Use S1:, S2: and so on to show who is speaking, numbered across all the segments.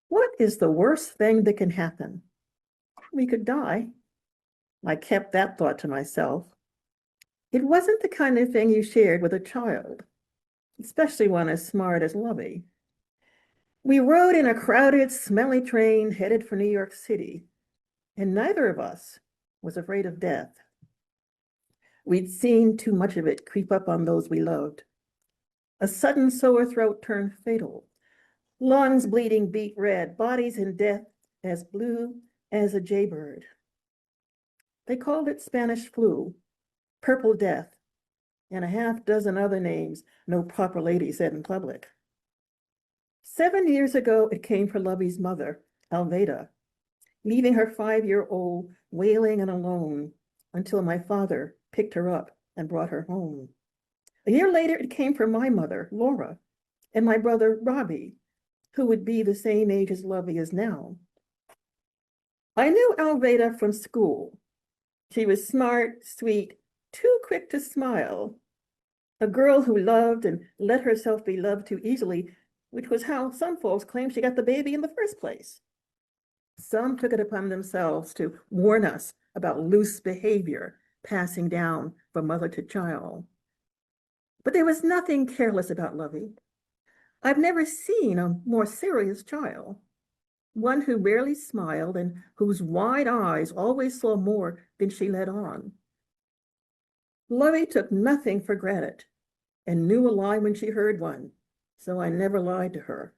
S1: What is the worst thing that can happen? We could die. I kept that thought to myself. It wasn't the kind of thing you shared with a child, especially one as smart as Lovey. We rode in a crowded, smelly train headed for New York City, and neither of us was afraid of death. We'd seen too much of it creep up on those we loved. A sudden sore throat turned fatal, lungs bleeding beet red, bodies in death as blue as a jaybird. They called it Spanish flu, purple death, and a half dozen other names no proper lady said in public. 7 years ago, it came for Lovey's mother, Alveda, leaving her 5-year-old wailing and alone until my father picked her up and brought her home. A year later, it came for my mother, Laura, and my brother, Robbie, who would be the same age as Lovey is now. I knew Alveda from school. She was smart, sweet, too quick to smile, a girl who loved and let herself be loved too easily, which was how some folks claimed she got the baby in the first place. Some took it upon themselves to warn us about loose behavior passing down from mother to child. But there was nothing careless about Lovey. I've never seen a more serious child, one who rarely smiled and whose wide eyes always saw more than she let on. Lovey took nothing for granted and knew a lie when she heard one, so I never lied to her.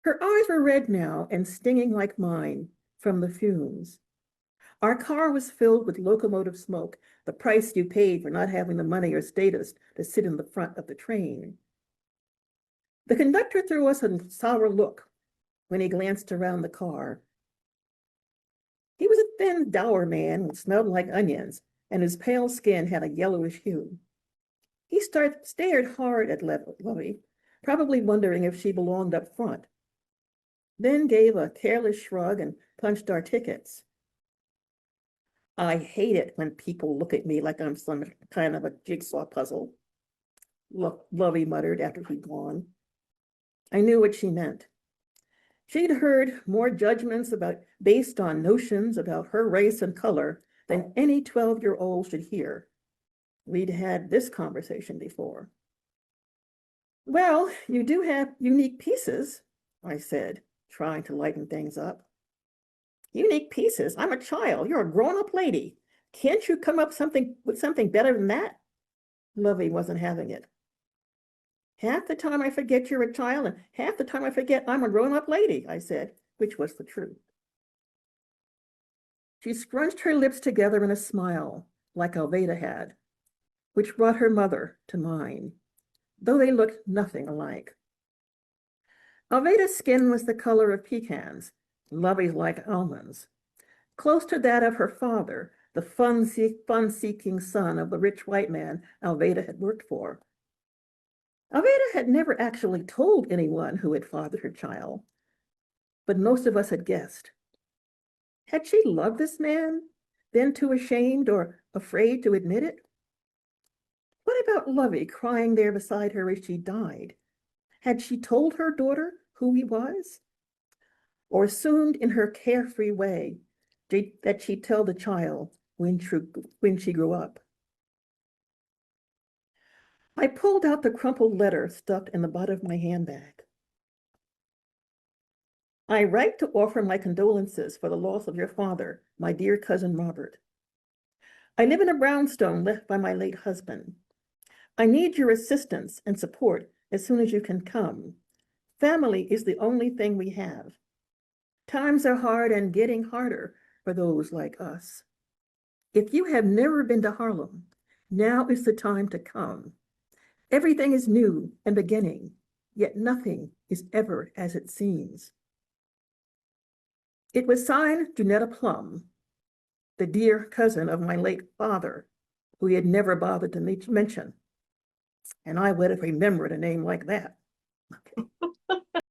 S1: Her eyes were red now and stinging like mine from the fumes. Our car was filled with locomotive smoke, the price you paid for not having the money or status to sit in the front of the train. The conductor threw us a sour look when he glanced around the car. He was a thin, dour man who smelled like onions, and his pale skin had a yellowish hue. He stared hard at Lovey, probably wondering if she belonged up front, then gave a careless shrug and punched our tickets. I hate it when people look at me like I'm some kind of a jigsaw puzzle, Lovey muttered after he'd gone. I knew what she meant. She'd heard more judgments based on notions about her race and color than any 12-year-old should hear. We'd had this conversation before. Well, you do have unique pieces, I said, trying to lighten things up. Unique pieces? I'm a child. You're a grown-up lady. Can't you come up with something better than that? Lovey wasn't having it. Half the time I forget you're a child, and half the time I forget I'm a grown-up lady, I said, which was the truth. She scrunched her lips together in a smile, like Alveda had, which brought her mother to mind, though they looked nothing alike. Alveda's skin was the color of pecans, Lovey's like almonds, close to that of her father, the fun-seeking son of the rich white man Alveda had worked for. Alveda had never actually told anyone who had fathered her child, but most of us had guessed. Had she loved this man, then too ashamed or afraid to admit it? What about Lovey crying there beside her as she died? Had she told her daughter who he was? Or assumed in her carefree way that she'd tell the child when she grew up? I pulled out the crumpled letter stuffed in the butt of my handbag. I write to offer my condolences for the loss of your father, my dear cousin Robert. I live in a brownstone left by my late husband. I need your assistance and support as soon as you can come. Family is the only thing we have. Times are hard and getting harder for those like us. If you have never been to Harlem, now is the time to come. Everything is new and beginning, yet nothing is ever as it seems. It was signed Junetta Plum, the dear cousin of my late father, who he had never bothered to mention. And I would have remembered a name like that. Okay.